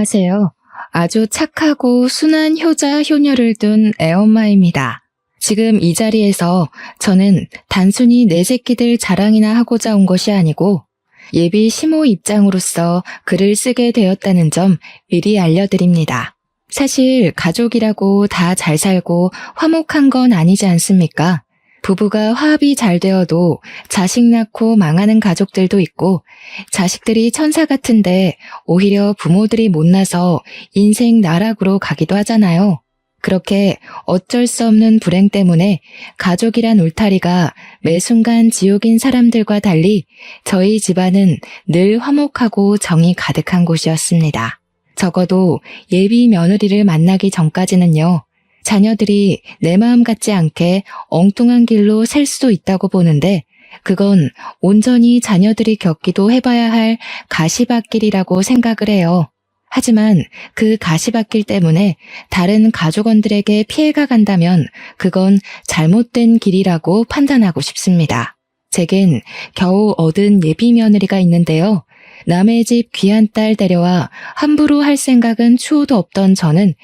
안녕하세요. 아주 착하고 순한 효자, 효녀를 둔 애엄마입니다. 지금 이 자리에서 저는 단순히 내 새끼들 자랑이나 하고자 온 것이 아니고 예비 시모 입장으로서 글을 쓰게 되었다는 점 미리 알려드립니다. 사실 가족이라고 다 잘 살고 화목한 건 아니지 않습니까? 부부가 화합이 잘 되어도 자식 낳고 망하는 가족들도 있고 자식들이 천사 같은데 오히려 부모들이 못나서 인생 나락으로 가기도 하잖아요. 그렇게 어쩔 수 없는 불행 때문에 가족이란 울타리가 매 순간 지옥인 사람들과 달리 저희 집안은 늘 화목하고 정이 가득한 곳이었습니다. 적어도 예비 며느리를 만나기 전까지는요. 자녀들이 내 마음 같지 않게 엉뚱한 길로 셀 수도 있다고 보는데 그건 온전히 자녀들이 겪기도 해봐야 할 가시밭길이라고 생각을 해요. 하지만 그 가시밭길 때문에 다른 가족원들에게 피해가 간다면 그건 잘못된 길이라고 판단하고 싶습니다. 제겐 겨우 얻은 예비 며느리가 있는데요. 남의 집 귀한 딸 데려와 함부로 할 생각은 추호도 없던 저는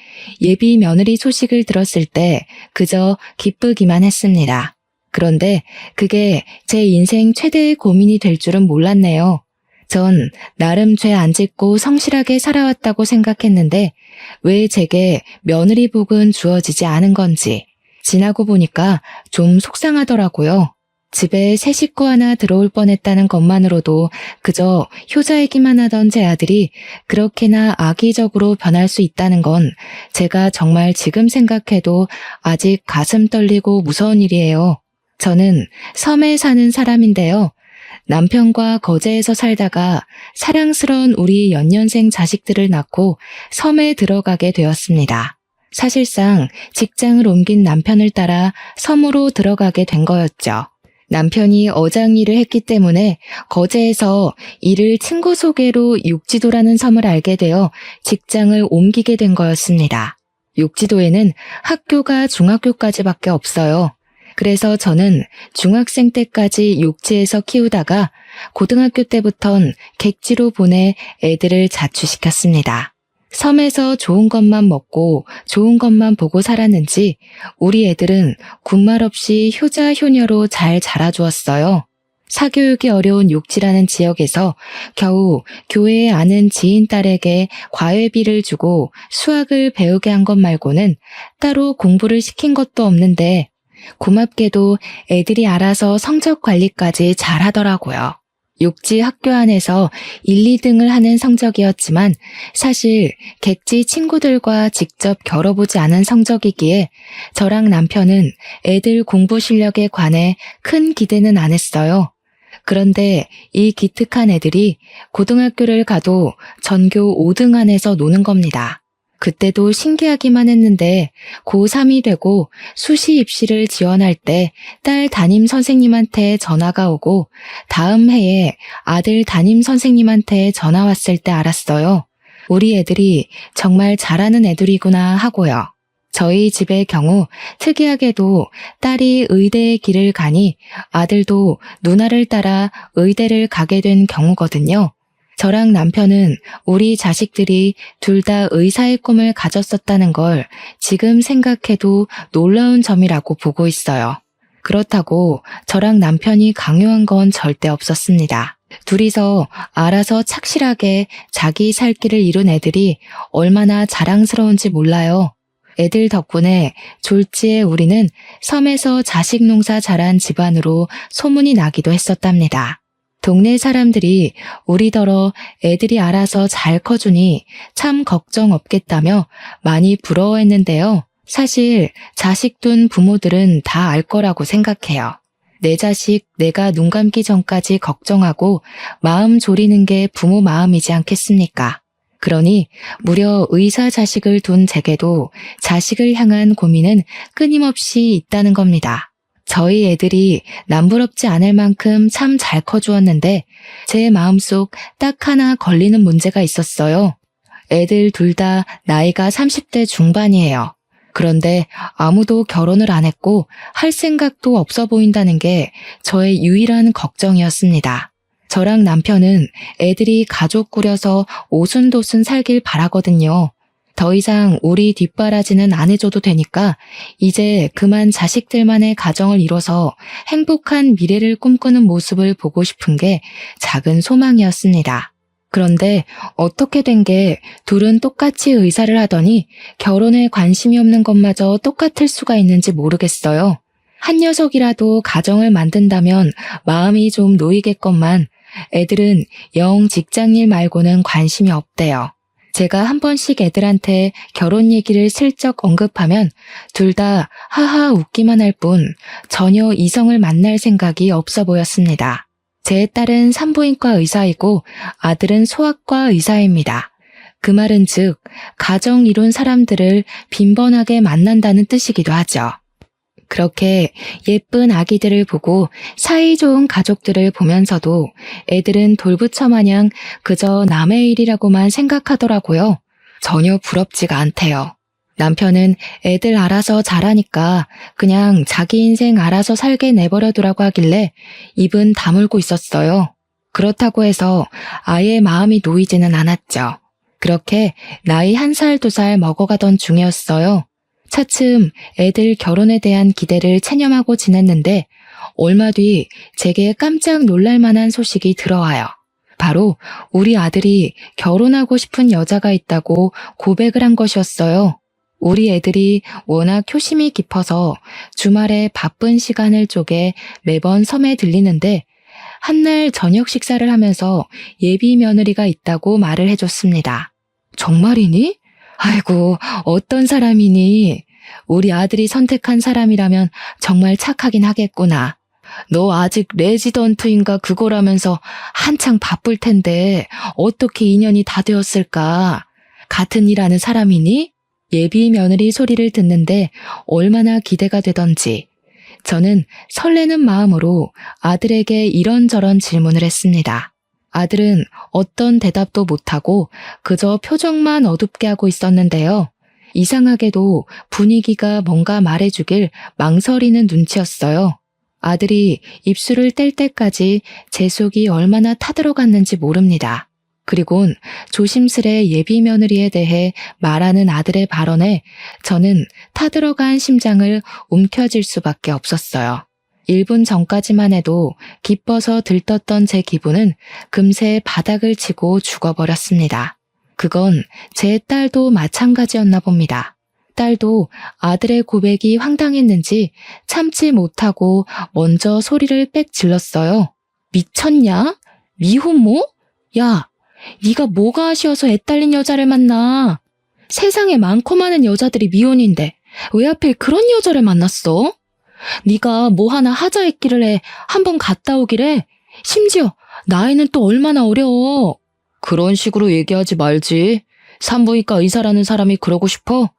예비 며느리 소식을 들었을 때 그저 기쁘기만 했습니다. 그런데 그게 제 인생 최대의 고민이 될 줄은 몰랐네요. 전 나름 죄 안 짓고 성실하게 살아왔다고 생각했는데 왜 제게 며느리 복은 주어지지 않은 건지 지나고 보니까 좀 속상하더라고요. 집에 새 식구 하나 들어올 뻔했다는 것만으로도 그저 효자이기만 하던 제 아들이 그렇게나 악의적으로 변할 수 있다는 건 제가 정말 지금 생각해도 아직 가슴 떨리고 무서운 일이에요. 저는 섬에 사는 사람인데요. 남편과 거제에서 살다가 사랑스러운 우리 연년생 자식들을 낳고 섬에 들어가게 되었습니다. 사실상 직장을 옮긴 남편을 따라 섬으로 들어가게 된 거였죠. 남편이 어장 일을 했기 때문에 거제에서 이를 친구 소개로 육지도라는 섬을 알게 되어 직장을 옮기게 된 거였습니다. 육지도에는 학교가 중학교까지밖에 없어요. 그래서 저는 중학생 때까지 육지에서 키우다가 고등학교 때부턴 객지로 보내 애들을 자취시켰습니다. 섬에서 좋은 것만 먹고 좋은 것만 보고 살았는지 우리 애들은 군말 없이 효자 효녀로 잘 자라주었어요. 사교육이 어려운 육지라는 지역에서 겨우 교회에 아는 지인 딸에게 과외비를 주고 수학을 배우게 한 것 말고는 따로 공부를 시킨 것도 없는데 고맙게도 애들이 알아서 성적 관리까지 잘 하더라고요. 육지 학교 안에서 1, 2등을 하는 성적이었지만 사실 객지 친구들과 직접 겨뤄보지 않은 성적이기에 저랑 남편은 애들 공부 실력에 관해 큰 기대는 안 했어요. 그런데 이 기특한 애들이 고등학교를 가도 전교 5등 안에서 노는 겁니다. 그때도 신기하기만 했는데 고3이 되고 수시 입시를 지원할 때 딸 담임 선생님한테 전화가 오고 다음 해에 아들 담임 선생님한테 전화 왔을 때 알았어요. 우리 애들이 정말 잘하는 애들이구나 하고요. 저희 집의 경우 특이하게도 딸이 의대의 길을 가니 아들도 누나를 따라 의대를 가게 된 경우거든요. 저랑 남편은 우리 자식들이 둘 다 의사의 꿈을 가졌었다는 걸 지금 생각해도 놀라운 점이라고 보고 있어요. 그렇다고 저랑 남편이 강요한 건 절대 없었습니다. 둘이서 알아서 착실하게 자기 살 길을 이룬 애들이 얼마나 자랑스러운지 몰라요. 애들 덕분에 졸지에 우리는 섬에서 자식 농사 잘한 집안으로 소문이 나기도 했었답니다. 동네 사람들이 우리더러 애들이 알아서 잘 커주니 참 걱정 없겠다며 많이 부러워했는데요. 사실 자식 둔 부모들은 다 알 거라고 생각해요. 내 자식 내가 눈 감기 전까지 걱정하고 마음 졸이는 게 부모 마음이지 않겠습니까? 그러니 무려 의사 자식을 둔 제게도 자식을 향한 고민은 끊임없이 있다는 겁니다. 저희 애들이 남부럽지 않을 만큼 참 잘 커주었는데 제 마음속 딱 하나 걸리는 문제가 있었어요. 애들 둘 다 나이가 30대 중반이에요. 그런데 아무도 결혼을 안 했고 할 생각도 없어 보인다는 게 저의 유일한 걱정이었습니다. 저랑 남편은 애들이 가족 꾸려서 오순도순 살길 바라거든요. 더 이상 우리 뒷바라지는 안 해줘도 되니까 이제 그만 자식들만의 가정을 이뤄서 행복한 미래를 꿈꾸는 모습을 보고 싶은 게 작은 소망이었습니다. 그런데 어떻게 된 게 둘은 똑같이 의사를 하더니 결혼에 관심이 없는 것마저 똑같을 수가 있는지 모르겠어요. 한 녀석이라도 가정을 만든다면 마음이 좀 놓이겠건만 애들은 영 직장일 말고는 관심이 없대요. 제가 한 번씩 애들한테 결혼 얘기를 슬쩍 언급하면 둘 다 하하 웃기만 할 뿐 전혀 이성을 만날 생각이 없어 보였습니다. 제 딸은 산부인과 의사이고 아들은 소아과 의사입니다. 그 말은 즉 가정 이룬 사람들을 빈번하게 만난다는 뜻이기도 하죠. 그렇게 예쁜 아기들을 보고 사이좋은 가족들을 보면서도 애들은 돌부처 마냥 그저 남의 일이라고만 생각하더라고요. 전혀 부럽지가 않대요. 남편은 애들 알아서 자라니까 그냥 자기 인생 알아서 살게 내버려두라고 하길래 입은 다물고 있었어요. 그렇다고 해서 아예 마음이 놓이지는 않았죠. 그렇게 나이 1살, 2살 먹어가던 중이었어요. 차츰 애들 결혼에 대한 기대를 체념하고 지냈는데 얼마 뒤 제게 깜짝 놀랄 만한 소식이 들어와요. 바로 우리 아들이 결혼하고 싶은 여자가 있다고 고백을 한 것이었어요. 우리 애들이 워낙 효심이 깊어서 주말에 바쁜 시간을 쪼개 매번 섬에 들리는데 한날 저녁 식사를 하면서 예비 며느리가 있다고 말을 해줬습니다. 정말이니? 아이고, 어떤 사람이니? 우리 아들이 선택한 사람이라면 정말 착하긴 하겠구나. 너 아직 레지던트인가 그거라면서 한창 바쁠 텐데 어떻게 인연이 다 되었을까? 같은 일 하는 사람이니? 예비 며느리 소리를 듣는데 얼마나 기대가 되던지 저는 설레는 마음으로 아들에게 이런저런 질문을 했습니다. 아들은 어떤 대답도 못하고 그저 표정만 어둡게 하고 있었는데요. 이상하게도 분위기가 뭔가 말해주길 망설이는 눈치였어요. 아들이 입술을 뗄 때까지 제 속이 얼마나 타들어갔는지 모릅니다. 그리곤 조심스레 예비 며느리에 대해 말하는 아들의 발언에 저는 타들어간 심장을 움켜쥘 수밖에 없었어요. 1분 전까지만 해도 기뻐서 들떴던 제 기분은 금세 바닥을 치고 죽어버렸습니다. 그건 제 딸도 마찬가지였나 봅니다. 딸도 아들의 고백이 황당했는지 참지 못하고 먼저 소리를 빽 질렀어요. 미쳤냐? 미혼모? 야, 네가 뭐가 아쉬워서 애 딸린 여자를 만나? 세상에 많고 많은 여자들이 미혼인데 왜 하필 그런 여자를 만났어? 네가 뭐 하나 하자 했기를 한번 갔다 오기래. 심지어 나이는 또 얼마나 어려워. 그런 식으로 얘기하지 말지. 산부인과 의사라는 사람이 그러고 싶어?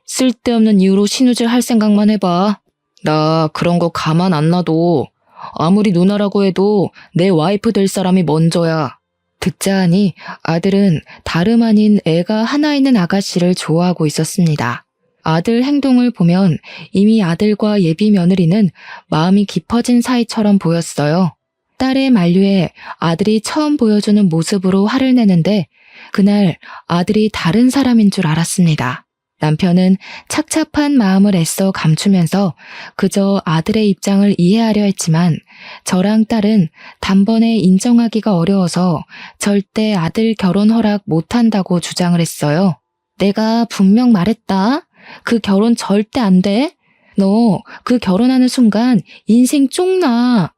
쓸데없는 이유로 신우질 할 생각만 해봐. 나 그런 거 가만 안 놔둬. 아무리 누나라고 해도 내 와이프 될 사람이 먼저야. 듣자 하니 아들은 다름 아닌 애가 하나 있는 아가씨를 좋아하고 있었습니다. 아들 행동을 보면 이미 아들과 예비 며느리는 마음이 깊어진 사이처럼 보였어요. 딸의 만류에 아들이 처음 보여주는 모습으로 화를 내는데 그날 아들이 다른 사람인 줄 알았습니다. 남편은 착잡한 마음을 애써 감추면서 그저 아들의 입장을 이해하려 했지만 저랑 딸은 단번에 인정하기가 어려워서 절대 아들 결혼 허락 못한다고 주장을 했어요. 내가 분명 말했다. 그 결혼 절대 안 돼. 너 그 결혼하는 순간 인생 쪽나.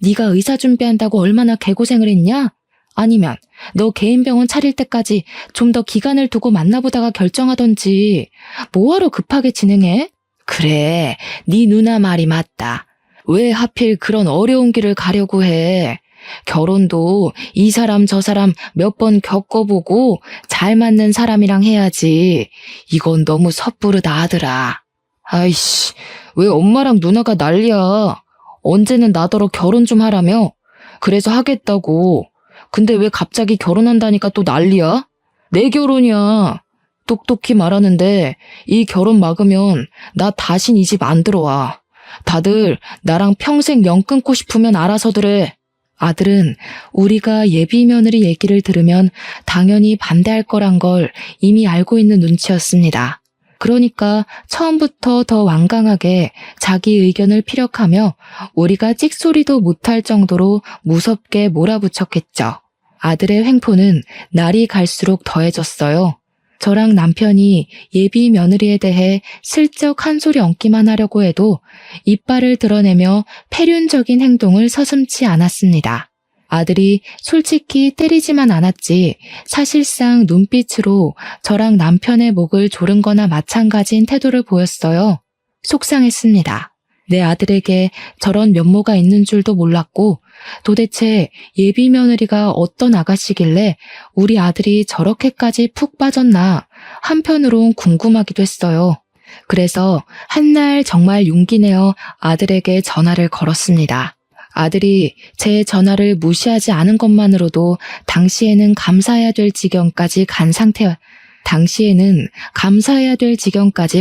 네가 의사 준비한다고 얼마나 개고생을 했냐? 아니면 너 개인 병원 차릴 때까지 좀 더 기간을 두고 만나보다가 결정하던지 뭐하러 급하게 진행해? 그래, 네 누나 말이 맞다. 왜 하필 그런 어려운 길을 가려고 해? 결혼도 이 사람 저 사람 몇 번 겪어보고 잘 맞는 사람이랑 해야지. 이건 너무 섣부르다 하더라. 아이씨, 왜 엄마랑 누나가 난리야. 언제는 나더러 결혼 좀 하라며? 그래서 하겠다고. 근데 왜 갑자기 결혼한다니까 또 난리야? 내 결혼이야. 똑똑히 말하는데 이 결혼 막으면 나 다신 이 집 안 들어와. 다들 나랑 평생 연 끊고 싶으면 알아서들 해. 아들은 우리가 예비 며느리 얘기를 들으면 당연히 반대할 거란 걸 이미 알고 있는 눈치였습니다. 그러니까 처음부터 더 완강하게 자기 의견을 피력하며 우리가 찍소리도 못할 정도로 무섭게 몰아붙였겠죠. 아들의 횡포는 날이 갈수록 더해졌어요. 저랑 남편이 예비 며느리에 대해 슬쩍 한 소리 얹기만 하려고 해도 이빨을 드러내며 패륜적인 행동을 서슴지 않았습니다. 아들이 솔직히 때리지만 않았지 사실상 눈빛으로 저랑 남편의 목을 조른 거나 마찬가지인 태도를 보였어요. 속상했습니다. 내 아들에게 저런 면모가 있는 줄도 몰랐고 도대체 예비 며느리가 어떤 아가씨길래 우리 아들이 저렇게까지 푹 빠졌나 한편으론 궁금하기도 했어요. 그래서 한날 정말 용기 내어 아들에게 전화를 걸었습니다. 아들이 제 전화를 무시하지 않은 것만으로도 당시에는 감사해야 될 지경까지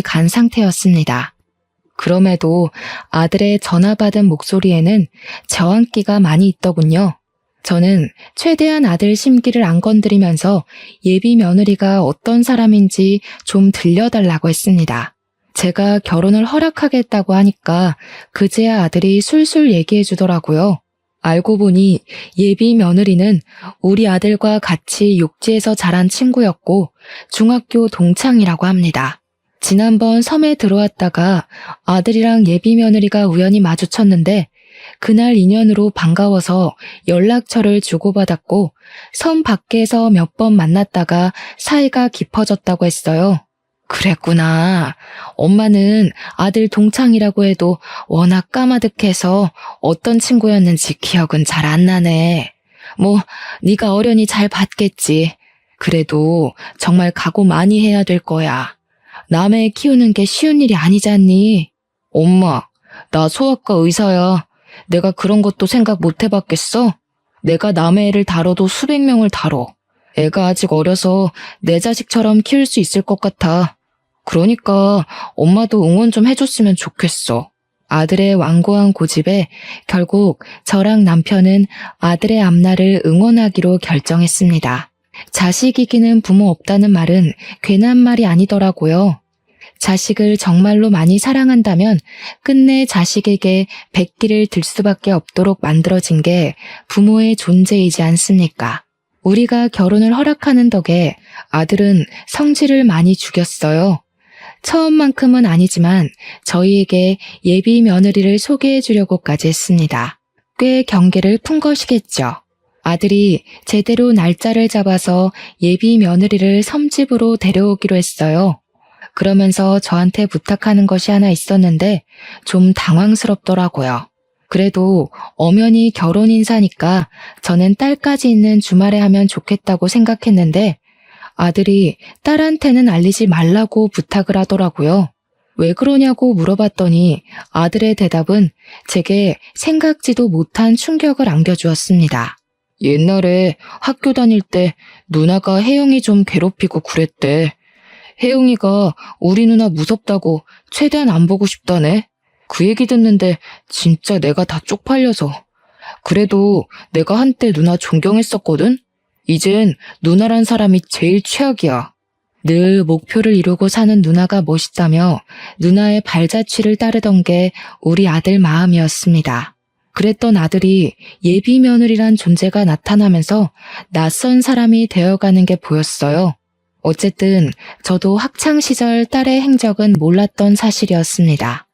간 상태였습니다. 그럼에도 아들의 전화 받은 목소리에는 저항기가 많이 있더군요. 저는 최대한 아들 심기를 안 건드리면서 예비 며느리가 어떤 사람인지 좀 들려달라고 했습니다. 제가 결혼을 허락하겠다고 하니까 그제야 아들이 술술 얘기해 주더라고요. 알고 보니 예비 며느리는 우리 아들과 같이 육지에서 자란 친구였고 중학교 동창이라고 합니다. 지난번 섬에 들어왔다가 아들이랑 예비 며느리가 우연히 마주쳤는데 그날 인연으로 반가워서 연락처를 주고받았고 섬 밖에서 몇 번 만났다가 사이가 깊어졌다고 했어요. 그랬구나. 엄마는 아들 동창이라고 해도 워낙 까마득해서 어떤 친구였는지 기억은 잘 안 나네. 뭐 네가 어련히 잘 봤겠지. 그래도 정말 각오 많이 해야 될 거야. 남의 키우는 게 쉬운 일이 아니잖니. 엄마, 나 소아과 의사야. 내가 그런 것도 생각 못 해봤겠어? 내가 남의 애를 다뤄도 수백 명을 다뤄. 애가 아직 어려서 내 자식처럼 키울 수 있을 것 같아. 그러니까 엄마도 응원 좀 해줬으면 좋겠어. 아들의 완고한 고집에 결국 저랑 남편은 아들의 앞날을 응원하기로 결정했습니다. 자식 이기는 부모 없다는 말은 괜한 말이 아니더라고요. 자식을 정말로 많이 사랑한다면 끝내 자식에게 백기를 들 수밖에 없도록 만들어진 게 부모의 존재이지 않습니까? 우리가 결혼을 허락하는 덕에 아들은 성질을 많이 죽였어요. 처음만큼은 아니지만 저희에게 예비 며느리를 소개해 주려고까지 했습니다. 꽤 경계를 푼 것이겠죠. 아들이 제대로 날짜를 잡아서 예비 며느리를 섬집으로 데려오기로 했어요. 그러면서 저한테 부탁하는 것이 하나 있었는데 좀 당황스럽더라고요. 그래도 엄연히 결혼 인사니까 저는 딸까지 있는 주말에 하면 좋겠다고 생각했는데 아들이 딸한테는 알리지 말라고 부탁을 하더라고요. 왜 그러냐고 물어봤더니 아들의 대답은 제게 생각지도 못한 충격을 안겨주었습니다. 옛날에 학교 다닐 때 누나가 혜영이 좀 괴롭히고 그랬대. 혜영이가 우리 누나 무섭다고 최대한 안 보고 싶다네. 그 얘기 듣는데 진짜 내가 다 쪽팔려서. 그래도 내가 한때 누나 존경했었거든? 이젠 누나란 사람이 제일 최악이야. 늘 목표를 이루고 사는 누나가 멋있다며 누나의 발자취를 따르던 게 우리 아들 마음이었습니다. 그랬던 아들이 예비 며느리란 존재가 나타나면서 낯선 사람이 되어가는 게 보였어요. 어쨌든 저도 학창시절 딸의 행적은 몰랐던 사실이었습니다.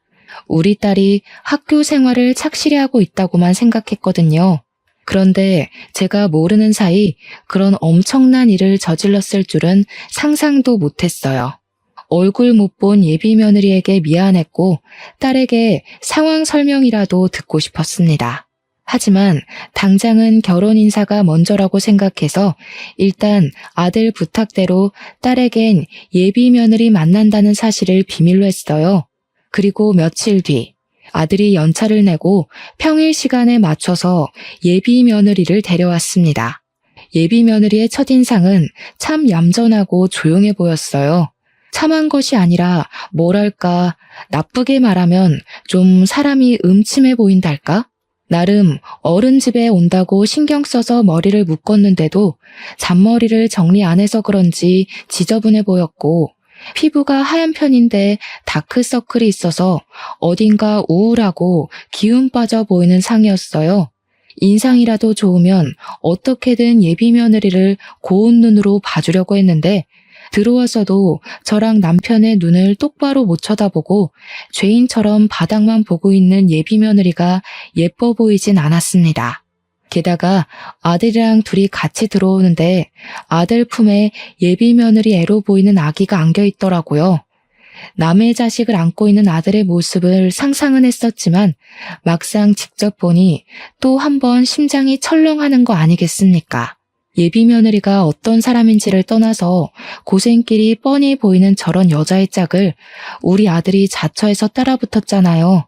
우리 딸이 학교 생활을 착실히 하고 있다고만 생각했거든요. 그런데 제가 모르는 사이 그런 엄청난 일을 저질렀을 줄은 상상도 못했어요. 얼굴 못 본 예비 며느리에게 미안했고 딸에게 상황 설명이라도 듣고 싶었습니다. 하지만 당장은 결혼 인사가 먼저라고 생각해서 일단 아들 부탁대로 딸에겐 예비 며느리 만난다는 사실을 비밀로 했어요. 그리고 며칠 뒤 아들이 연차를 내고 평일 시간에 맞춰서 예비 며느리를 데려왔습니다. 예비 며느리의 첫인상은 참 얌전하고 조용해 보였어요. 참한 것이 아니라 뭐랄까 나쁘게 말하면 좀 사람이 음침해 보인달까? 나름 어른 집에 온다고 신경 써서 머리를 묶었는데도 잔머리를 정리 안 해서 그런지 지저분해 보였고, 피부가 하얀 편인데 다크서클이 있어서 어딘가 우울하고 기운 빠져 보이는 상이었어요. 인상이라도 좋으면 어떻게든 예비 며느리를 고운 눈으로 봐주려고 했는데, 들어와서도 저랑 남편의 눈을 똑바로 못 쳐다보고 죄인처럼 바닥만 보고 있는 예비 며느리가 예뻐 보이진 않았습니다. 게다가 아들이랑 둘이 같이 들어오는데 아들 품에 예비 며느리 애로 보이는 아기가 안겨 있더라고요. 남의 자식을 안고 있는 아들의 모습을 상상은 했었지만 막상 직접 보니 또 한 번 심장이 철렁하는 거 아니겠습니까? 예비 며느리가 어떤 사람인지를 떠나서 고생길이 뻔히 보이는 저런 여자의 짝을 우리 아들이 자처해서 따라붙었잖아요.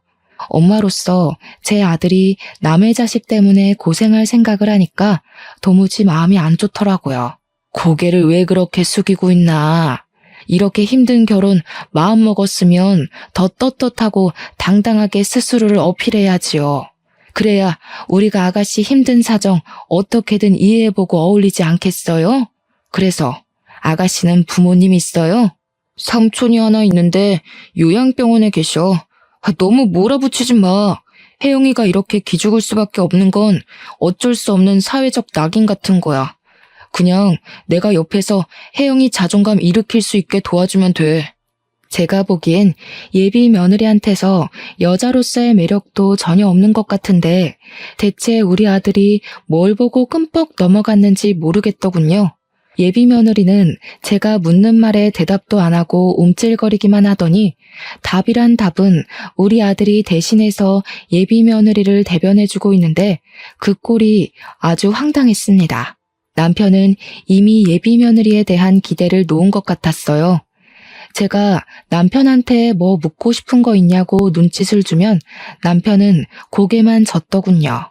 엄마로서 제 아들이 남의 자식 때문에 고생할 생각을 하니까 도무지 마음이 안 좋더라고요. 고개를 왜 그렇게 숙이고 있나. 이렇게 힘든 결혼 마음 먹었으면 더 떳떳하고 당당하게 스스로를 어필해야지요. 그래야 우리가 아가씨 힘든 사정 어떻게든 이해해보고 어울리지 않겠어요? 그래서 아가씨는 부모님 있어요? 삼촌이 하나 있는데 요양병원에 계셔. 너무 몰아붙이지 마. 혜영이가 이렇게 기죽을 수밖에 없는 건 어쩔 수 없는 사회적 낙인 같은 거야. 그냥 내가 옆에서 혜영이 자존감 일으킬 수 있게 도와주면 돼. 제가 보기엔 예비 며느리한테서 여자로서의 매력도 전혀 없는 것 같은데 대체 우리 아들이 뭘 보고 끔뻑 넘어갔는지 모르겠더군요. 예비 며느리는 제가 묻는 말에 대답도 안 하고 움찔거리기만 하더니 답이란 답은 우리 아들이 대신해서 예비 며느리를 대변해주고 있는데 그 꼴이 아주 황당했습니다. 남편은 이미 예비 며느리에 대한 기대를 놓은 것 같았어요. 제가 남편한테 뭐 묻고 싶은 거 있냐고 눈짓을 주면 남편은 고개만 젓더군요.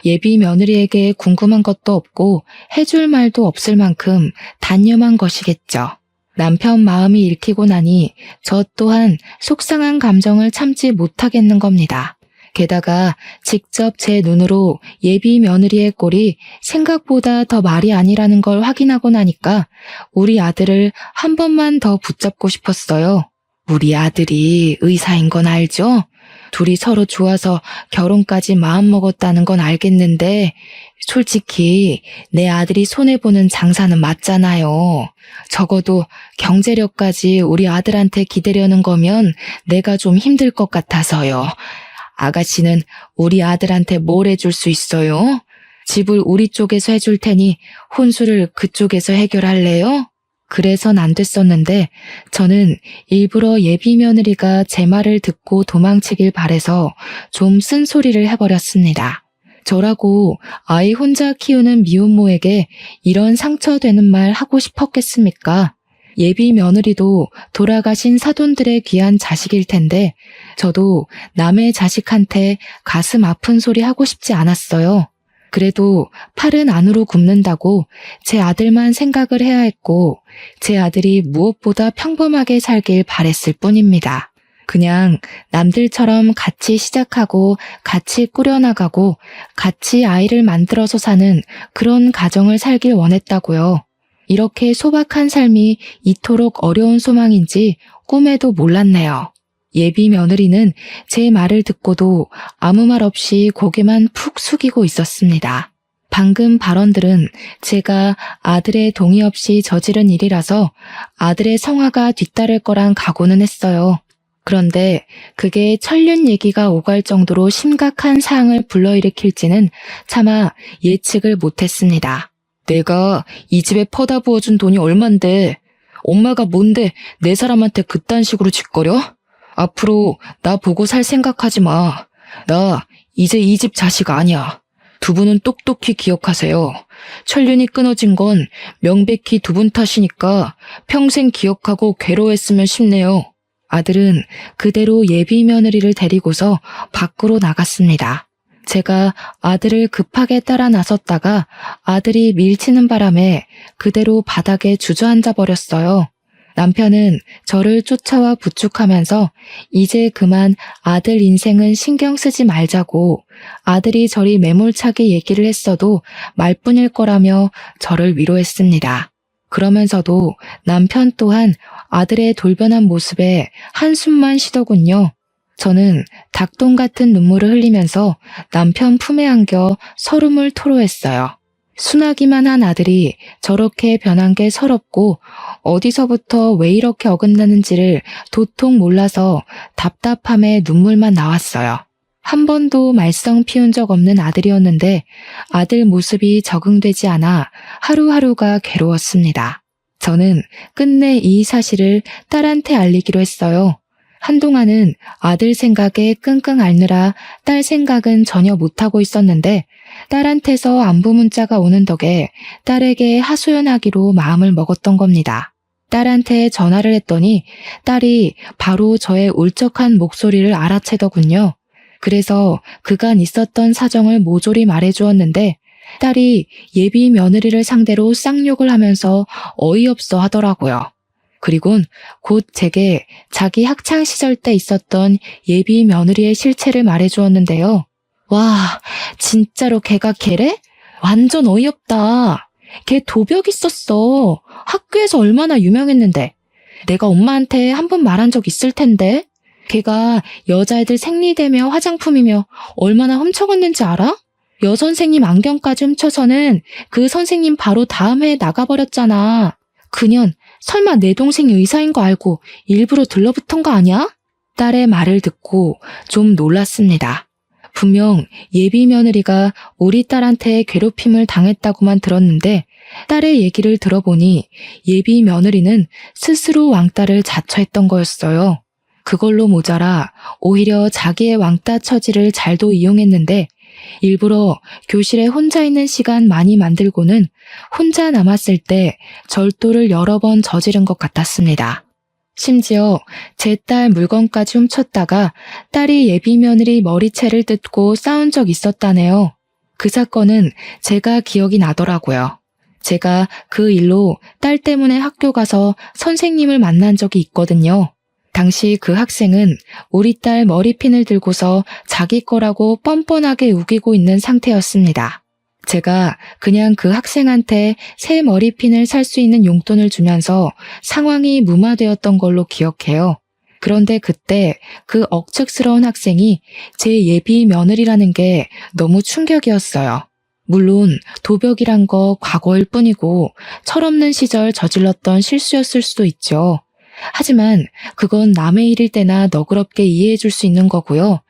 예비 며느리에게 궁금한 것도 없고 해줄 말도 없을 만큼 단념한 것이겠죠. 남편 마음이 읽히고 나니 저 또한 속상한 감정을 참지 못하겠는 겁니다. 게다가 직접 제 눈으로 예비 며느리의 꼴이 생각보다 더 말이 아니라는 걸 확인하고 나니까 우리 아들을 한 번만 더 붙잡고 싶었어요. 우리 아들이 의사인 건 알죠? 둘이 서로 좋아서 결혼까지 마음먹었다는 건 알겠는데 솔직히 내 아들이 손해보는 장사는 맞잖아요. 적어도 경제력까지 우리 아들한테 기대려는 거면 내가 좀 힘들 것 같아서요. 아가씨는 우리 아들한테 뭘 해줄 수 있어요? 집을 우리 쪽에서 해줄 테니 혼수를 그쪽에서 해결할래요? 그래선 안 됐었는데 저는 일부러 예비 며느리가 제 말을 듣고 도망치길 바래서 좀 쓴소리를 해버렸습니다. 저라고 아이 혼자 키우는 미혼모에게 이런 상처되는 말 하고 싶었겠습니까? 예비 며느리도 돌아가신 사돈들의 귀한 자식일 텐데 저도 남의 자식한테 가슴 아픈 소리 하고 싶지 않았어요. 그래도 팔은 안으로 굽는다고 제 아들만 생각을 해야 했고 제 아들이 무엇보다 평범하게 살길 바랬을 뿐입니다. 그냥 남들처럼 같이 시작하고 같이 꾸려나가고 같이 아이를 만들어서 사는 그런 가정을 살길 원했다고요. 이렇게 소박한 삶이 이토록 어려운 소망인지 꿈에도 몰랐네요. 예비 며느리는 제 말을 듣고도 아무 말 없이 고개만 푹 숙이고 있었습니다. 방금 발언들은 제가 아들의 동의 없이 저지른 일이라서 아들의 성화가 뒤따를 거란 각오는 했어요. 그런데 그게 천륜 얘기가 오갈 정도로 심각한 사항을 불러일으킬지는 차마 예측을 못했습니다. 내가 이 집에 퍼다 부어준 돈이 얼만데 엄마가 뭔데 내 사람한테 그딴 식으로 짓거려? 앞으로 나 보고 살 생각하지 마. 나 이제 이 집 자식 아니야. 두 분은 똑똑히 기억하세요. 천륜이 끊어진 건 명백히 두 분 탓이니까 평생 기억하고 괴로워했으면 싶네요. 아들은 그대로 예비 며느리를 데리고서 밖으로 나갔습니다. 제가 아들을 급하게 따라 나섰다가 아들이 밀치는 바람에 그대로 바닥에 주저앉아 버렸어요. 남편은 저를 쫓아와 부축하면서 이제 그만 아들 인생은 신경 쓰지 말자고, 아들이 저리 매몰차게 얘기를 했어도 말뿐일 거라며 저를 위로했습니다. 그러면서도 남편 또한 아들의 돌변한 모습에 한숨만 쉬더군요. 저는 닭똥 같은 눈물을 흘리면서 남편 품에 안겨 서름을 토로했어요. 순하기만 한 아들이 저렇게 변한 게 서럽고 어디서부터 왜 이렇게 어긋나는지를 도통 몰라서 답답함에 눈물만 나왔어요. 한 번도 말썽 피운 적 없는 아들이었는데 아들 모습이 적응되지 않아 하루하루가 괴로웠습니다. 저는 끝내 이 사실을 딸한테 알리기로 했어요. 한동안은 아들 생각에 끙끙 앓느라 딸 생각은 전혀 못하고 있었는데 딸한테서 안부 문자가 오는 덕에 딸에게 하소연하기로 마음을 먹었던 겁니다. 딸한테 전화를 했더니 딸이 바로 저의 울적한 목소리를 알아채더군요. 그래서 그간 있었던 사정을 모조리 말해주었는데 딸이 예비 며느리를 상대로 쌍욕을 하면서 어이없어 하더라고요. 그리곤 곧 제게 자기 학창시절 때 있었던 예비 며느리의 실체를 말해주었는데요. 와, 진짜로 걔가 걔래? 완전 어이없다. 걔 도벽 있었어. 학교에서 얼마나 유명했는데. 내가 엄마한테 한 번 말한 적 있을 텐데. 걔가 여자애들 생리대며 화장품이며 얼마나 훔쳐갔는지 알아? 여선생님 안경까지 훔쳐서는 그 선생님 바로 다음 해에 나가버렸잖아. 그년 설마 내 동생이 의사인 거 알고 일부러 들러붙은 거 아니야? 딸의 말을 듣고 좀 놀랐습니다. 분명 예비 며느리가 우리 딸한테 괴롭힘을 당했다고만 들었는데 딸의 얘기를 들어보니 예비 며느리는 스스로 왕따를 자처했던 거였어요. 그걸로 모자라 오히려 자기의 왕따 처지를 잘도 이용했는데 일부러 교실에 혼자 있는 시간 많이 만들고는 혼자 남았을 때 절도를 여러 번 저지른 것 같았습니다. 심지어 제 딸 물건까지 훔쳤다가 딸이 예비 며느리 머리채를 뜯고 싸운 적 있었다네요. 그 사건은 제가 기억이 나더라고요. 제가 그 일로 딸 때문에 학교 가서 선생님을 만난 적이 있거든요. 당시 그 학생은 우리 딸 머리핀을 들고서 자기 거라고 뻔뻔하게 우기고 있는 상태였습니다. 제가 그냥 그 학생한테 새 머리핀을 살 수 있는 용돈을 주면서 상황이 무마되었던 걸로 기억해요. 그런데 그때 그 억측스러운 학생이 제 예비 며느리라는 게 너무 충격이었어요. 물론 도벽이란 거 과거일 뿐이고 철없는 시절 저질렀던 실수였을 수도 있죠. 하지만 그건 남의 일일 때나 너그럽게 이해해 줄 수 있는 거고요.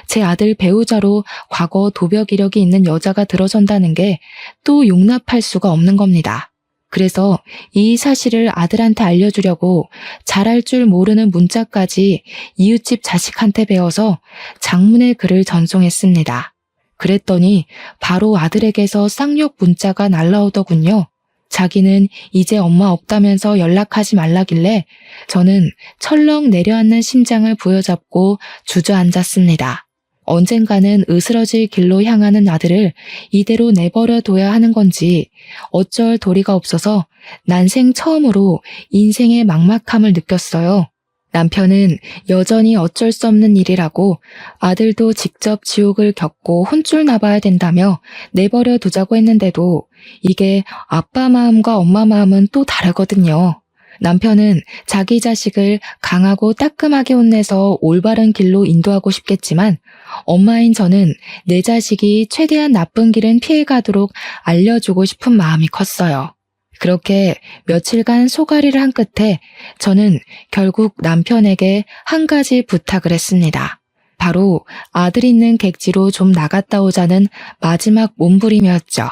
제 아들 배우자로 과거 도벽 이력이 있는 여자가 들어선다는 게 또 용납할 수가 없는 겁니다. 그래서 이 사실을 아들한테 알려주려고 잘할 줄 모르는 문자까지 이웃집 자식한테 배워서 장문의 글을 전송했습니다. 그랬더니 바로 아들에게서 쌍욕 문자가 날라오더군요. 자기는 이제 엄마 없다면서 연락하지 말라길래 저는 철렁 내려앉는 심장을 부여잡고 주저앉았습니다. 언젠가는 으스러질 길로 향하는 아들을 이대로 내버려 둬야 하는 건지 어쩔 도리가 없어서 난생 처음으로 인생의 막막함을 느꼈어요. 남편은 여전히 어쩔 수 없는 일이라고 아들도 직접 지옥을 겪고 혼쭐 나봐야 된다며 내버려 두자고 했는데도 이게 아빠 마음과 엄마 마음은 또 다르거든요. 남편은 자기 자식을 강하고 따끔하게 혼내서 올바른 길로 인도하고 싶겠지만 엄마인 저는 내 자식이 최대한 나쁜 길은 피해가도록 알려주고 싶은 마음이 컸어요. 그렇게 며칠간 소가리를 한 끝에 저는 결국 남편에게 한 가지 부탁을 했습니다. 바로 아들 있는 객지로 좀 나갔다 오자는 마지막 몸부림이었죠.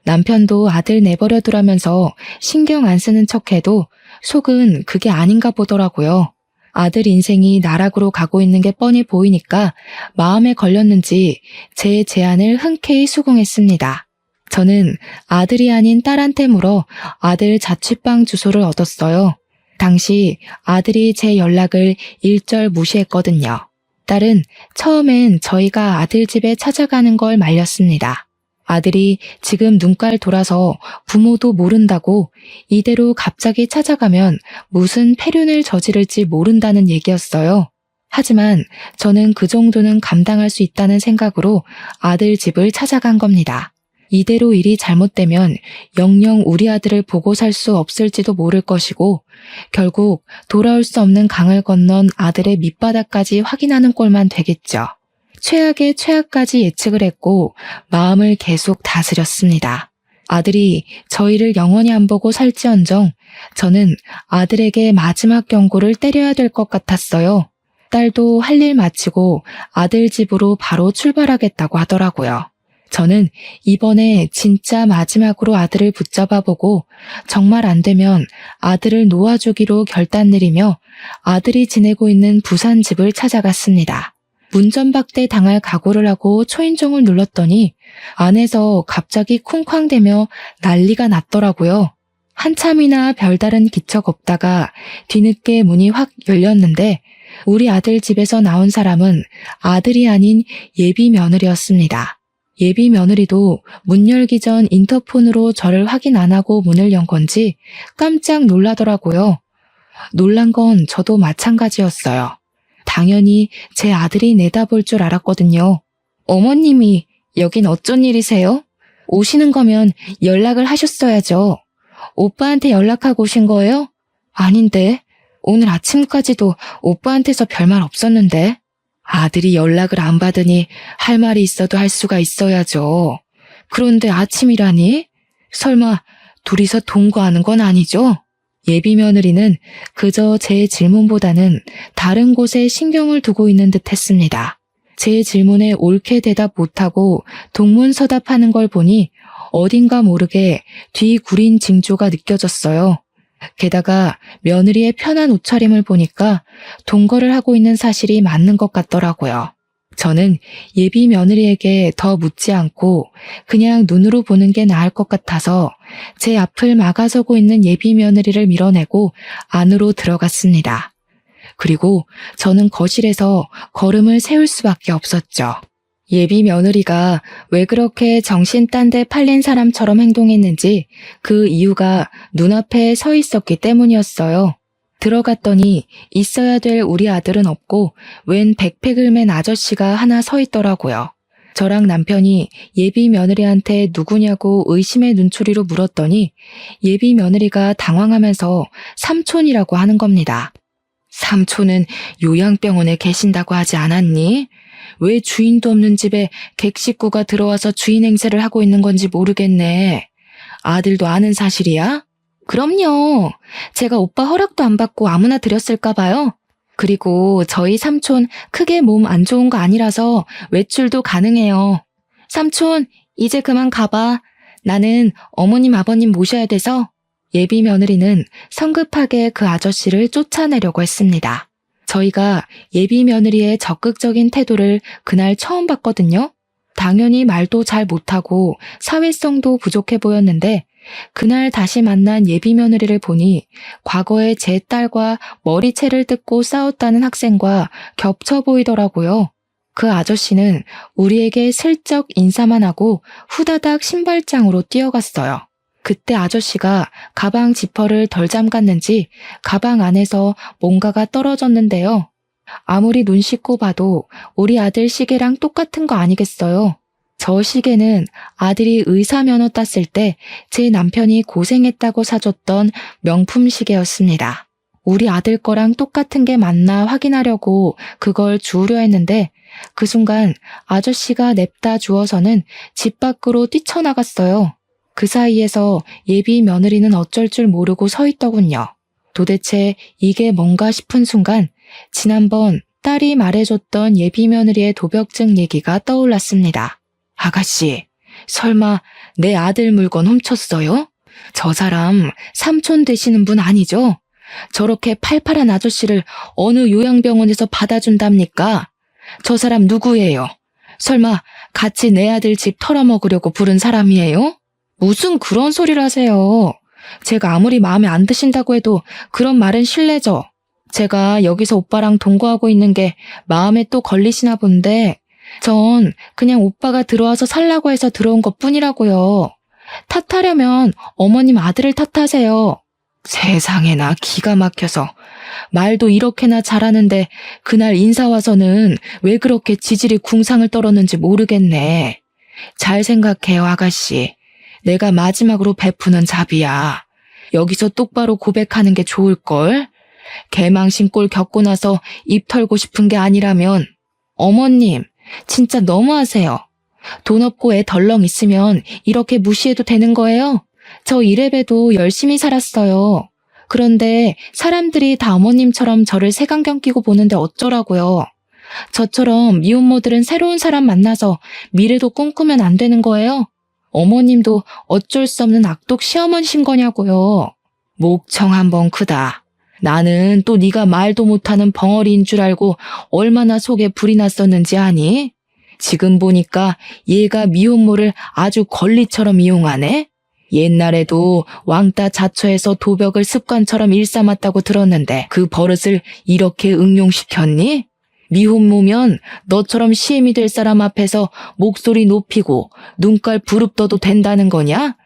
남편도 아들 내버려 두라면서 신경 안 쓰는 척해도 속은 그게 아닌가 보더라고요. 아들 인생이 나락으로 가고 있는 게 뻔히 보이니까 마음에 걸렸는지 제 제안을 흔쾌히 수긍했습니다. 저는 아들이 아닌 딸한테 물어 아들 자취방 주소를 얻었어요. 당시 아들이 제 연락을 일절 무시했거든요. 딸은 처음엔 저희가 아들 집에 찾아가는 걸 말렸습니다. 아들이 지금 눈깔 돌아서 부모도 모른다고 이대로 갑자기 찾아가면 무슨 폐륜을 저지를지 모른다는 얘기였어요. 하지만 저는 그 정도는 감당할 수 있다는 생각으로 아들 집을 찾아간 겁니다. 이대로 일이 잘못되면 영영 우리 아들을 보고 살 수 없을지도 모를 것이고 결국 돌아올 수 없는 강을 건넌 아들의 밑바닥까지 확인하는 꼴만 되겠죠. 최악의 최악까지 예측을 했고 마음을 계속 다스렸습니다. 아들이 저희를 영원히 안 보고 살지언정 저는 아들에게 마지막 경고를 때려야 될 것 같았어요. 딸도 할 일 마치고 아들 집으로 바로 출발하겠다고 하더라고요. 저는 이번에 진짜 마지막으로 아들을 붙잡아 보고 정말 안 되면 아들을 놓아주기로 결단 내리며 아들이 지내고 있는 부산 집을 찾아갔습니다. 문전박대 당할 각오를 하고 초인종을 눌렀더니 안에서 갑자기 쿵쾅대며 난리가 났더라고요. 한참이나 별다른 기척 없다가 뒤늦게 문이 확 열렸는데 우리 아들 집에서 나온 사람은 아들이 아닌 예비 며느리였습니다. 예비 며느리도 문 열기 전 인터폰으로 저를 확인 안 하고 문을 연 건지 깜짝 놀라더라고요. 놀란 건 저도 마찬가지였어요. 당연히 제 아들이 내다볼 줄 알았거든요. 어머님이 여긴 어쩐 일이세요? 오시는 거면 연락을 하셨어야죠. 오빠한테 연락하고 오신 거예요? 아닌데. 오늘 아침까지도 오빠한테서 별말 없었는데. 아들이 연락을 안 받으니 할 말이 있어도 할 수가 있어야죠. 그런데 아침이라니? 설마 둘이서 동거하는 건 아니죠? 예비 며느리는 그저 제 질문보다는 다른 곳에 신경을 두고 있는 듯 했습니다. 제 질문에 옳게 대답 못하고 동문서답하는 걸 보니 어딘가 모르게 뒤 구린 징조가 느껴졌어요. 게다가 며느리의 편한 옷차림을 보니까 동거를 하고 있는 사실이 맞는 것 같더라고요. 저는 예비 며느리에게 더 묻지 않고 그냥 눈으로 보는 게 나을 것 같아서 제 앞을 막아서고 있는 예비 며느리를 밀어내고 안으로 들어갔습니다. 그리고 저는 거실에서 걸음을 세울 수밖에 없었죠. 예비 며느리가 왜 그렇게 정신 딴 데 팔린 사람처럼 행동했는지 그 이유가 눈앞에 서 있었기 때문이었어요. 들어갔더니 있어야 될 우리 아들은 없고 웬 백팩을 맨 아저씨가 하나 서 있더라고요. 저랑 남편이 예비 며느리한테 누구냐고 의심의 눈초리로 물었더니 예비 며느리가 당황하면서 삼촌이라고 하는 겁니다. 삼촌은 요양병원에 계신다고 하지 않았니? 왜 주인도 없는 집에 객식구가 들어와서 주인 행세를 하고 있는 건지 모르겠네. 아들도 아는 사실이야? 그럼요. 제가 오빠 허락도 안 받고 아무나 드렸을까 봐요. 그리고 저희 삼촌 크게 몸 안 좋은 거 아니라서 외출도 가능해요. 삼촌, 이제 그만 가봐. 나는 어머님 아버님 모셔야 돼서. 예비 며느리는 성급하게 그 아저씨를 쫓아내려고 했습니다. 저희가 예비 며느리의 적극적인 태도를 그날 처음 봤거든요. 당연히 말도 잘 못하고 사회성도 부족해 보였는데 그날 다시 만난 예비 며느리를 보니 과거에 제 딸과 머리채를 뜯고 싸웠다는 학생과 겹쳐 보이더라고요. 그 아저씨는 우리에게 슬쩍 인사만 하고 후다닥 신발장으로 뛰어갔어요. 그때 아저씨가 가방 지퍼를 덜 잠갔는지 가방 안에서 뭔가가 떨어졌는데요. 아무리 눈 씻고 봐도 우리 아들 시계랑 똑같은 거 아니겠어요? 저 시계는 아들이 의사 면허 땄을 때 제 남편이 고생했다고 사줬던 명품 시계였습니다. 우리 아들 거랑 똑같은 게 맞나 확인하려고 그걸 주우려 했는데 그 순간 아저씨가 냅다 주워서는 집 밖으로 뛰쳐나갔어요. 그 사이에서 예비 며느리는 어쩔 줄 모르고 서 있더군요. 도대체 이게 뭔가 싶은 순간 지난번 딸이 말해줬던 예비 며느리의 도벽증 얘기가 떠올랐습니다. 아가씨, 설마 내 아들 물건 훔쳤어요? 저 사람 삼촌 되시는 분 아니죠? 저렇게 팔팔한 아저씨를 어느 요양병원에서 받아준답니까? 저 사람 누구예요? 설마 같이 내 아들 집 털어먹으려고 부른 사람이에요? 무슨 그런 소리를 하세요. 제가 아무리 마음에 안 드신다고 해도 그런 말은 실례죠. 제가 여기서 오빠랑 동거하고 있는 게 마음에 또 걸리시나 본데 전 그냥 오빠가 들어와서 살라고 해서 들어온 것뿐이라고요. 탓하려면 어머님 아들을 탓하세요. 세상에나 기가 막혀서. 말도 이렇게나 잘하는데 그날 인사 와서는 왜 그렇게 지질이 궁상을 떨었는지 모르겠네. 잘 생각해요, 아가씨. 내가 마지막으로 베푸는 잡이야. 여기서 똑바로 고백하는 게 좋을걸? 개망신 꼴 겪고 나서 입 털고 싶은 게 아니라면. 어머님, 진짜 너무하세요. 돈 없고 애 덜렁 있으면 이렇게 무시해도 되는 거예요? 저 이래봬도 열심히 살았어요. 그런데 사람들이 다 어머님처럼 저를 색안경 끼고 보는데 어쩌라고요. 저처럼 미혼모들은 새로운 사람 만나서 미래도 꿈꾸면 안 되는 거예요? 어머님도 어쩔 수 없는 악독 시어머니신 거냐고요. 목청 한번 크다. 나는 또 네가 말도 못하는 벙어리인 줄 알고 얼마나 속에 불이 났었는지 아니? 지금 보니까 얘가 미혼모를 아주 권리처럼 이용하네? 옛날에도 왕따 자처해서 도벽을 습관처럼 일삼았다고 들었는데 그 버릇을 이렇게 응용시켰니? 미혼모면 너처럼 시엠이 될 사람 앞에서 목소리 높이고 눈깔 부릅떠도 된다는 거냐?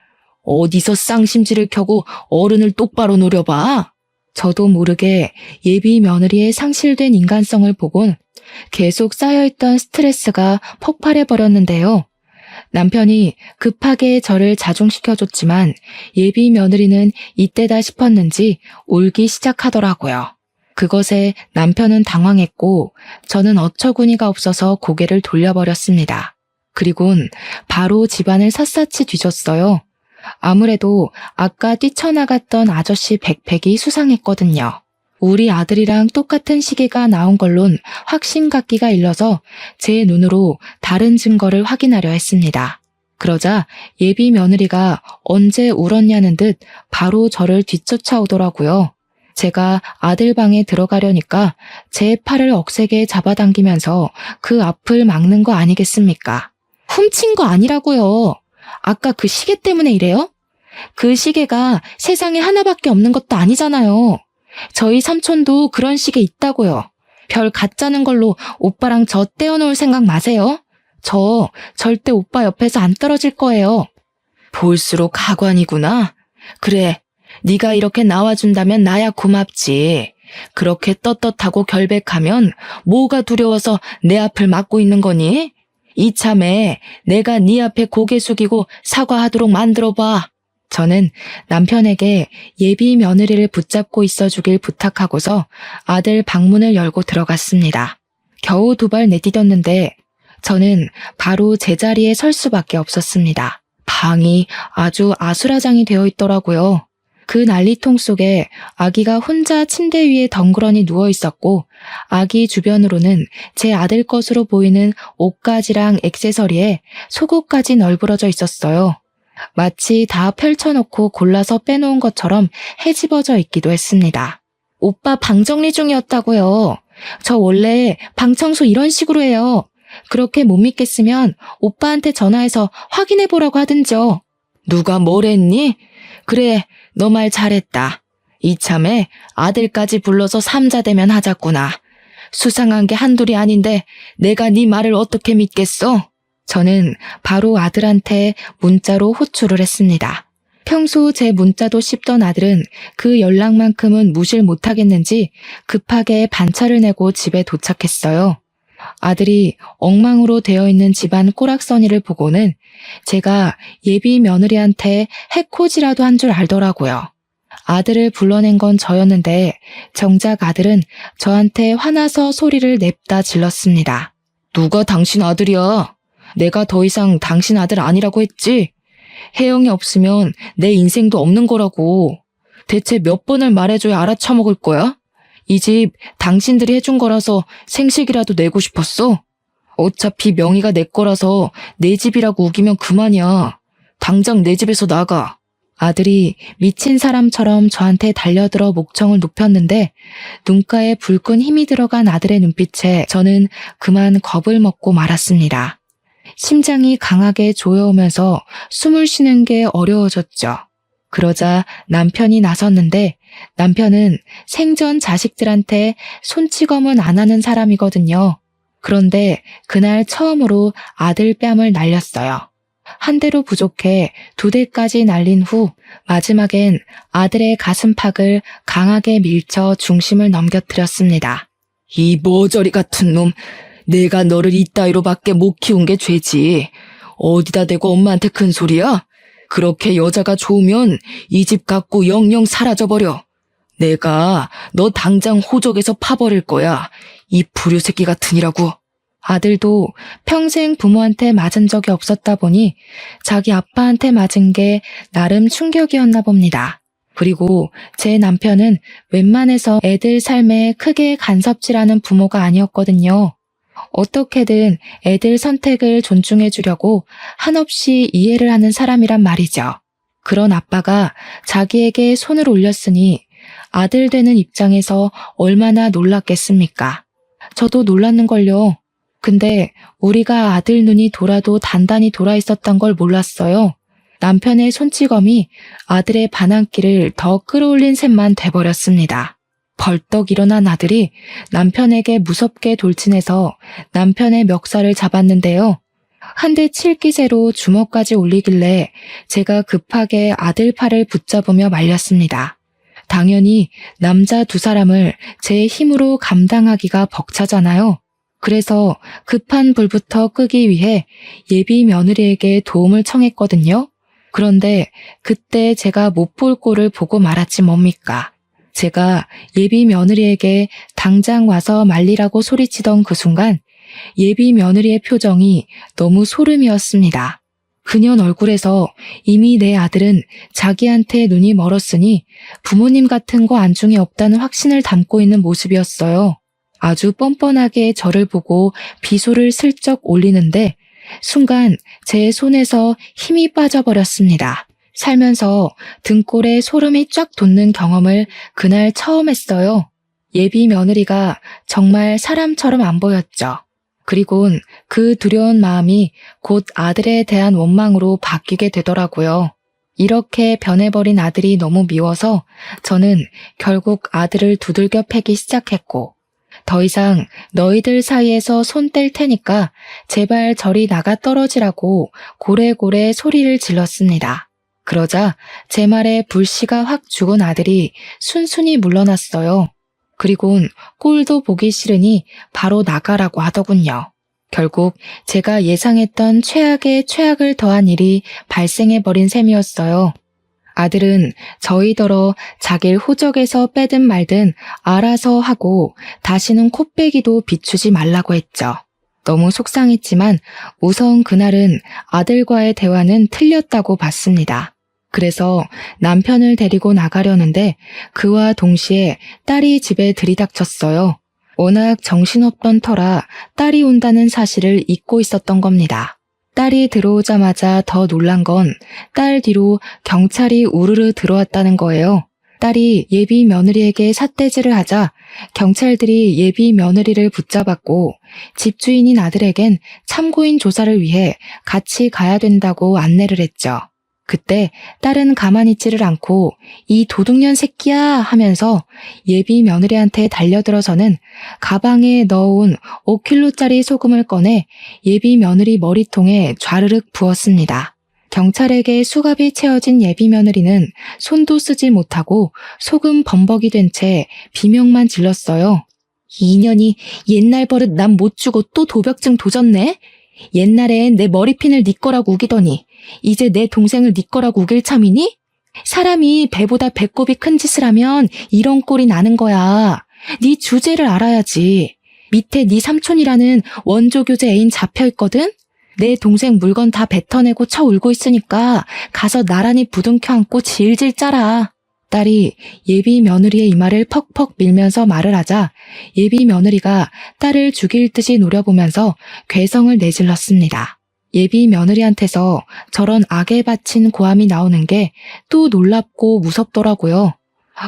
어디서 쌍심지를 켜고 어른을 똑바로 노려봐. 저도 모르게 예비 며느리의 상실된 인간성을 보곤 계속 쌓여있던 스트레스가 폭발해버렸는데요. 남편이 급하게 저를 자중시켜줬지만 예비 며느리는 이때다 싶었는지 울기 시작하더라고요. 그것에 남편은 당황했고 저는 어처구니가 없어서 고개를 돌려버렸습니다. 그리곤 바로 집안을 샅샅이 뒤졌어요. 아무래도 아까 뛰쳐나갔던 아저씨 백팩이 수상했거든요. 우리 아들이랑 똑같은 시계가 나온 걸론 확신 갖기가 일러서 제 눈으로 다른 증거를 확인하려 했습니다. 그러자 예비 며느리가 언제 울었냐는 듯 바로 저를 뒤쫓아오더라고요. 제가 아들 방에 들어가려니까 제 팔을 억세게 잡아당기면서 그 앞을 막는 거 아니겠습니까? 훔친 거 아니라고요. 아까 그 시계 때문에 이래요? 그 시계가 세상에 하나밖에 없는 것도 아니잖아요. 저희 삼촌도 그런 시계 있다고요. 별 가짜는 걸로 오빠랑 저 떼어놓을 생각 마세요. 저 절대 오빠 옆에서 안 떨어질 거예요. 볼수록 가관이구나. 그래, 네가 이렇게 나와준다면 나야 고맙지. 그렇게 떳떳하고 결백하면 뭐가 두려워서 내 앞을 막고 있는 거니? 이참에 내가 네 앞에 고개 숙이고 사과하도록 만들어봐. 저는 남편에게 예비 며느리를 붙잡고 있어주길 부탁하고서 아들 방문을 열고 들어갔습니다. 겨우 두 발 내디뎠는데 저는 바로 제자리에 설 수밖에 없었습니다. 방이 아주 아수라장이 되어 있더라고요. 그 난리통 속에 아기가 혼자 침대 위에 덩그러니 누워 있었고 아기 주변으로는 제 아들 것으로 보이는 옷가지랑 액세서리에 속옷까지 널브러져 있었어요. 마치 다 펼쳐놓고 골라서 빼놓은 것처럼 헤집어져 있기도 했습니다. 오빠 방 정리 중이었다고요. 저 원래 방 청소 이런 식으로 해요. 그렇게 못 믿겠으면 오빠한테 전화해서 확인해보라고 하든지요. 누가 뭘 했니? 그래, 너 말 잘했다. 이참에 아들까지 불러서 삼자대면 하자꾸나. 수상한 게 한둘이 아닌데 내가 네 말을 어떻게 믿겠어? 저는 바로 아들한테 문자로 호출을 했습니다. 평소 제 문자도 씹던 아들은 그 연락만큼은 무시를 못하겠는지 급하게 반차를 내고 집에 도착했어요. 아들이 엉망으로 되어 있는 집안 꼬락서니를 보고는 제가 예비 며느리한테 해코지라도 한 줄 알더라고요. 아들을 불러낸 건 저였는데 정작 아들은 저한테 화나서 소리를 냅다 질렀습니다. 누가 당신 아들이야? 내가 더 이상 당신 아들 아니라고 했지? 혜영이 없으면 내 인생도 없는 거라고. 대체 몇 번을 말해줘야 알아쳐먹을 거야? 이 집 당신들이 해준 거라서 생식이라도 내고 싶었어? 어차피 명의가 내 거라서 내 집이라고 우기면 그만이야. 당장 내 집에서 나가. 아들이 미친 사람처럼 저한테 달려들어 목청을 높였는데 눈가에 불끈 힘이 들어간 아들의 눈빛에 저는 그만 겁을 먹고 말았습니다. 심장이 강하게 조여오면서 숨을 쉬는 게 어려워졌죠. 그러자 남편이 나섰는데 남편은 생전 자식들한테 손찌검은 안 하는 사람이거든요. 그런데 그날 처음으로 아들 뺨을 날렸어요. 한 대로 부족해 2대까지 날린 후 마지막엔 아들의 가슴팍을 강하게 밀쳐 중심을 넘겨뜨렸습니다. 이 머저리 같은 놈, 내가 너를 이따위로밖에 못 키운 게 죄지. 어디다 대고 엄마한테 큰 소리야? 그렇게 여자가 좋으면 이 집 갖고 영영 사라져버려. 내가 너 당장 호적에서 파버릴 거야. 이 불효새끼 같으니라고. 아들도 평생 부모한테 맞은 적이 없었다 보니 자기 아빠한테 맞은 게 나름 충격이었나 봅니다. 그리고 제 남편은 웬만해서 애들 삶에 크게 간섭질하는 부모가 아니었거든요. 어떻게든 애들 선택을 존중해 주려고 한없이 이해를 하는 사람이란 말이죠. 그런 아빠가 자기에게 손을 올렸으니 아들 되는 입장에서 얼마나 놀랐겠습니까? 저도 놀랐는걸요. 근데 우리가 아들 눈이 돌아도 단단히 돌아 있었던 걸 몰랐어요. 남편의 손찌검이 아들의 반항기를 더 끌어올린 셈만 돼버렸습니다. 벌떡 일어난 아들이 남편에게 무섭게 돌진해서 남편의 멱살을 잡았는데요. 한 대 칠 기세로 주먹까지 올리길래 제가 급하게 아들 팔을 붙잡으며 말렸습니다. 당연히 남자 2사람을 제 힘으로 감당하기가 벅차잖아요. 그래서 급한 불부터 끄기 위해 예비 며느리에게 도움을 청했거든요. 그런데 그때 제가 못 볼 꼴을 보고 말았지 뭡니까. 제가 예비 며느리에게 당장 와서 말리라고 소리치던 그 순간 예비 며느리의 표정이 너무 소름이었습니다. 그녀 얼굴에서 이미 내 아들은 자기한테 눈이 멀었으니 부모님 같은 거 안중에 없다는 확신을 담고 있는 모습이었어요. 아주 뻔뻔하게 저를 보고 비소를 슬쩍 올리는데 순간 제 손에서 힘이 빠져버렸습니다. 살면서 등골에 소름이 쫙 돋는 경험을 그날 처음 했어요. 예비 며느리가 정말 사람처럼 안 보였죠. 그리곤 그 두려운 마음이 곧 아들에 대한 원망으로 바뀌게 되더라고요. 이렇게 변해버린 아들이 너무 미워서 저는 결국 아들을 두들겨 패기 시작했고 더 이상 너희들 사이에서 손 뗄 테니까 제발 저리 나가 떨어지라고 고래고래 소리를 질렀습니다. 그러자 제 말에 불씨가 확 죽은 아들이 순순히 물러났어요. 그리곤 꼴도 보기 싫으니 바로 나가라고 하더군요. 결국 제가 예상했던 최악의 최악을 더한 일이 발생해버린 셈이었어요. 아들은 저희더러 자길 호적에서 빼든 말든 알아서 하고 다시는 콧배기도 비추지 말라고 했죠. 너무 속상했지만 우선 그날은 아들과의 대화는 틀렸다고 봤습니다. 그래서 남편을 데리고 나가려는데 그와 동시에 딸이 집에 들이닥쳤어요. 워낙 정신없던 터라 딸이 온다는 사실을 잊고 있었던 겁니다. 딸이 들어오자마자 더 놀란 건 딸 뒤로 경찰이 우르르 들어왔다는 거예요. 딸이 예비 며느리에게 삿대질을 하자 경찰들이 예비 며느리를 붙잡았고 집주인인 아들에겐 참고인 조사를 위해 같이 가야 된다고 안내를 했죠. 그때 딸은 가만히 있지를 않고 이 도둑년 새끼야 하면서 예비 며느리한테 달려들어서는 가방에 넣어온 5kg짜리 소금을 꺼내 예비 며느리 머리통에 좌르륵 부었습니다. 경찰에게 수갑이 채워진 예비 며느리는 손도 쓰지 못하고 소금 범벅이 된 채 비명만 질렀어요. 이 년이 옛날 버릇 난 못 주고 또 도벽증 도졌네? 옛날엔 내 머리핀을 네 거라고 우기더니 이제 내 동생을 네 거라고 우길 참이니? 사람이 배보다 배꼽이 큰 짓을 하면 이런 꼴이 나는 거야. 네 주제를 알아야지. 밑에 네 삼촌이라는 원조교제 애인 잡혀있거든? 내 동생 물건 다 뱉어내고 쳐 울고 있으니까 가서 나란히 부둥켜 안고 질질 짜라. 딸이 예비 며느리의 이마를 퍽퍽 밀면서 말을 하자 예비 며느리가 딸을 죽일 듯이 노려보면서 괴성을 내질렀습니다. 예비 며느리한테서 저런 악에 바친 고함이 나오는 게 또 놀랍고 무섭더라고요.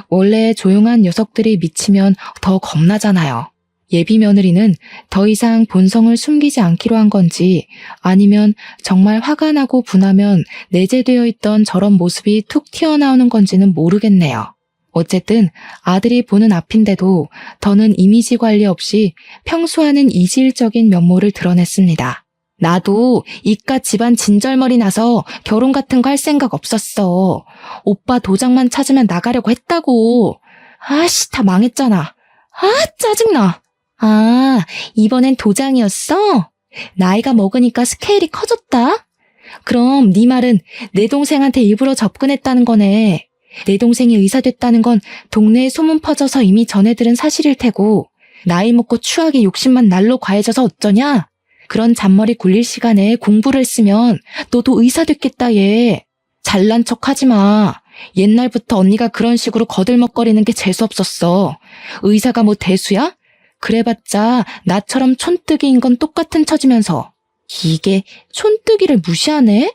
원래 조용한 녀석들이 미치면 더 겁나잖아요. 예비 며느리는 더 이상 본성을 숨기지 않기로 한 건지 아니면 정말 화가 나고 분하면 내재되어 있던 저런 모습이 툭 튀어나오는 건지는 모르겠네요. 어쨌든 아들이 보는 앞인데도 더는 이미지 관리 없이 평소와는 이질적인 면모를 드러냈습니다. 나도 이깟 집안 진절머리 나서 결혼 같은 거 할 생각 없었어. 오빠 도장만 찾으면 나가려고 했다고. 아씨, 다 망했잖아. 아, 짜증나. 아, 이번엔 도장이었어? 나이가 먹으니까 스케일이 커졌다? 그럼 네 말은 내 동생한테 일부러 접근했다는 거네. 내 동생이 의사 됐다는 건 동네에 소문 퍼져서 이미 전해 들은 사실일 테고 나이 먹고 추하게 욕심만 날로 과해져서 어쩌냐? 그런 잔머리 굴릴 시간에 공부를 했으면 너도 의사 됐겠다 얘. 잘난 척 하지 마. 옛날부터 언니가 그런 식으로 거들먹거리는 게 재수없었어. 의사가 뭐 대수야? 그래봤자 나처럼 촌뜨기인 건 똑같은 처지면서. 이게 촌뜨기를 무시하네?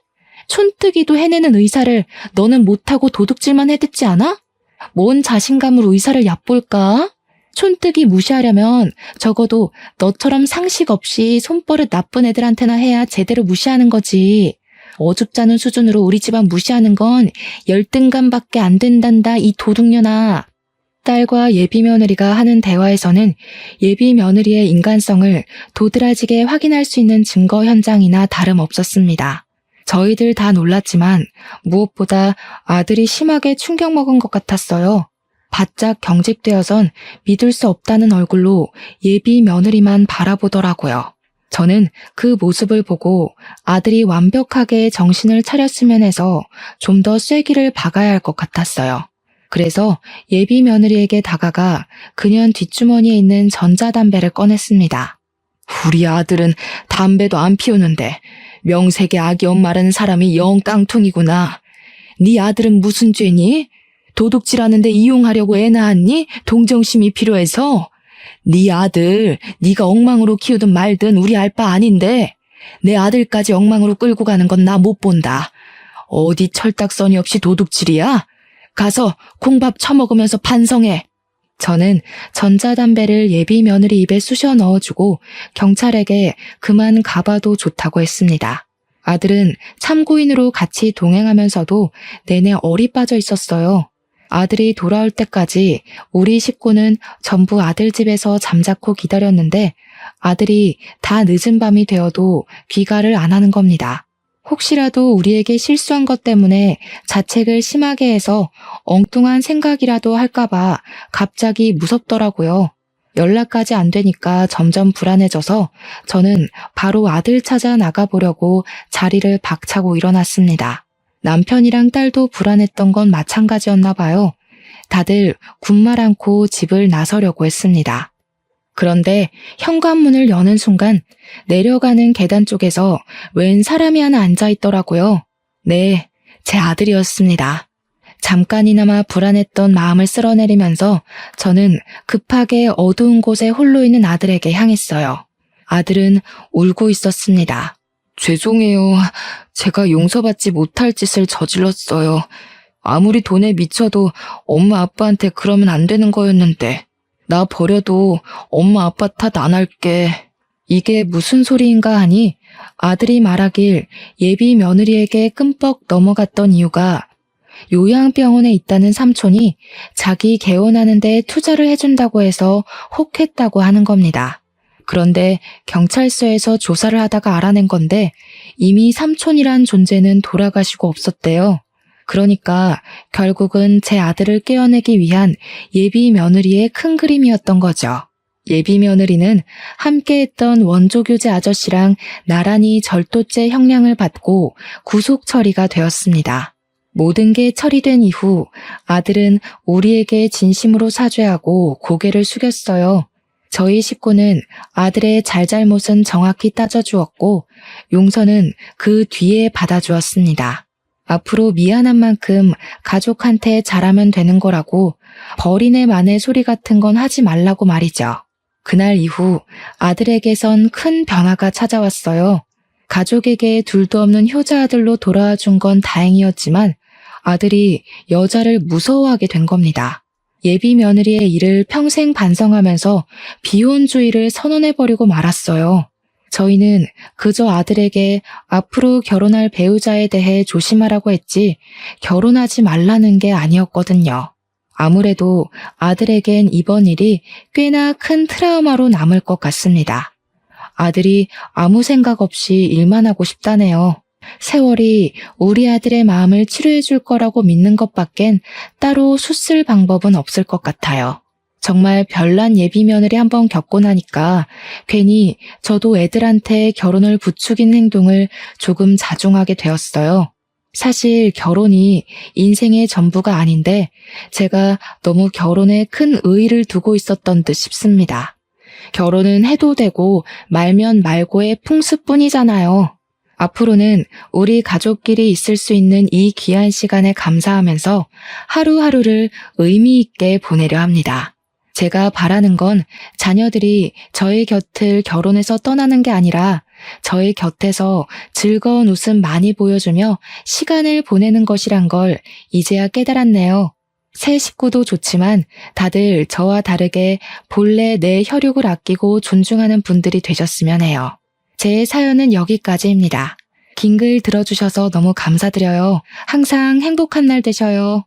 촌뜨기도 해내는 의사를 너는 못하고 도둑질만 해댔지 않아? 뭔 자신감으로 의사를 얕볼까? 촌뜨기 무시하려면 적어도 너처럼 상식 없이 손버릇 나쁜 애들한테나 해야 제대로 무시하는 거지. 어줍잖은 수준으로 우리 집안 무시하는 건 열등감밖에 안 된단다 이 도둑년아. 딸과 예비 며느리가 하는 대화에서는 예비 며느리의 인간성을 도드라지게 확인할 수 있는 증거 현장이나 다름없었습니다. 저희들 다 놀랐지만 무엇보다 아들이 심하게 충격 먹은 것 같았어요. 바짝 경직되어선 믿을 수 없다는 얼굴로 예비 며느리만 바라보더라고요. 저는 그 모습을 보고 아들이 완벽하게 정신을 차렸으면 해서 좀 더 쐐기를 박아야 할 것 같았어요. 그래서 예비 며느리에게 다가가 그년 뒷주머니에 있는 전자담배를 꺼냈습니다. 우리 아들은 담배도 안 피우는데 명색의 악이 엄마라는 사람이 영 깡통이구나. 네 아들은 무슨 죄니? 도둑질하는데 이용하려고 애 낳았니? 동정심이 필요해서? 네 아들, 네가 엉망으로 키우든 말든 우리 알 바 아닌데 내 아들까지 엉망으로 끌고 가는 건 나 못 본다. 어디 철딱서니 없이 도둑질이야? 가서 콩밥 처먹으면서 반성해. 저는 전자담배를 예비 며느리 입에 쑤셔 넣어주고 경찰에게 그만 가봐도 좋다고 했습니다. 아들은 참고인으로 같이 동행하면서도 내내 얼이 빠져 있었어요. 아들이 돌아올 때까지 우리 식구는 전부 아들 집에서 잠자코 기다렸는데 아들이 다 늦은 밤이 되어도 귀가를 안 하는 겁니다. 혹시라도 우리에게 실수한 것 때문에 자책을 심하게 해서 엉뚱한 생각이라도 할까봐 갑자기 무섭더라고요. 연락까지 안 되니까 점점 불안해져서 저는 바로 아들 찾아 나가보려고 자리를 박차고 일어났습니다. 남편이랑 딸도 불안했던 건 마찬가지였나 봐요. 다들 군말 않고 집을 나서려고 했습니다. 그런데 현관문을 여는 순간 내려가는 계단 쪽에서 웬 사람이 하나 앉아있더라고요. 네, 제 아들이었습니다. 잠깐이나마 불안했던 마음을 쓸어내리면서 저는 급하게 어두운 곳에 홀로 있는 아들에게 향했어요. 아들은 울고 있었습니다. 죄송해요. 제가 용서받지 못할 짓을 저질렀어요. 아무리 돈에 미쳐도 엄마 아빠한테 그러면 안 되는 거였는데. 나 버려도 엄마 아빠 탓 안 할게. 이게 무슨 소리인가 하니 아들이 말하길 예비 며느리에게 끔뻑 넘어갔던 이유가 요양병원에 있다는 삼촌이 자기 개원하는 데 투자를 해준다고 해서 혹했다고 하는 겁니다. 그런데 경찰서에서 조사를 하다가 알아낸 건데 이미 삼촌이란 존재는 돌아가시고 없었대요. 그러니까 결국은 제 아들을 깨어내기 위한 예비 며느리의 큰 그림이었던 거죠. 예비 며느리는 함께했던 원조교제 아저씨랑 나란히 절도죄 형량을 받고 구속 처리가 되었습니다. 모든 게 처리된 이후 아들은 우리에게 진심으로 사죄하고 고개를 숙였어요. 저희 식구는 아들의 잘잘못은 정확히 따져주었고 용서는 그 뒤에 받아주었습니다. 앞으로 미안한 만큼 가족한테 잘하면 되는 거라고 버리네 마네 소리 같은 건 하지 말라고 말이죠. 그날 이후 아들에게선 큰 변화가 찾아왔어요. 가족에게 둘도 없는 효자 아들로 돌아와 준 건 다행이었지만 아들이 여자를 무서워하게 된 겁니다. 예비 며느리의 일을 평생 반성하면서 비혼주의를 선언해버리고 말았어요. 저희는 그저 아들에게 앞으로 결혼할 배우자에 대해 조심하라고 했지 결혼하지 말라는 게 아니었거든요. 아무래도 아들에겐 이번 일이 꽤나 큰 트라우마로 남을 것 같습니다. 아들이 아무 생각 없이 일만 하고 싶다네요. 세월이 우리 아들의 마음을 치료해 줄 거라고 믿는 것밖엔 따로 수쓸 방법은 없을 것 같아요. 정말 별난 예비 며느리 한번 겪고 나니까 괜히 저도 애들한테 결혼을 부추긴 행동을 조금 자중하게 되었어요. 사실 결혼이 인생의 전부가 아닌데 제가 너무 결혼에 큰 의의를 두고 있었던 듯 싶습니다. 결혼은 해도 되고 말면 말고의 풍습뿐이잖아요. 앞으로는 우리 가족끼리 있을 수 있는 이 귀한 시간에 감사하면서 하루하루를 의미 있게 보내려 합니다. 제가 바라는 건 자녀들이 저의 곁을 결혼해서 떠나는 게 아니라 저의 곁에서 즐거운 웃음 많이 보여주며 시간을 보내는 것이란 걸 이제야 깨달았네요. 새 식구도 좋지만 다들 저와 다르게 본래 내 혈육을 아끼고 존중하는 분들이 되셨으면 해요. 제 사연은 여기까지입니다. 긴 글 들어주셔서 너무 감사드려요. 항상 행복한 날 되셔요.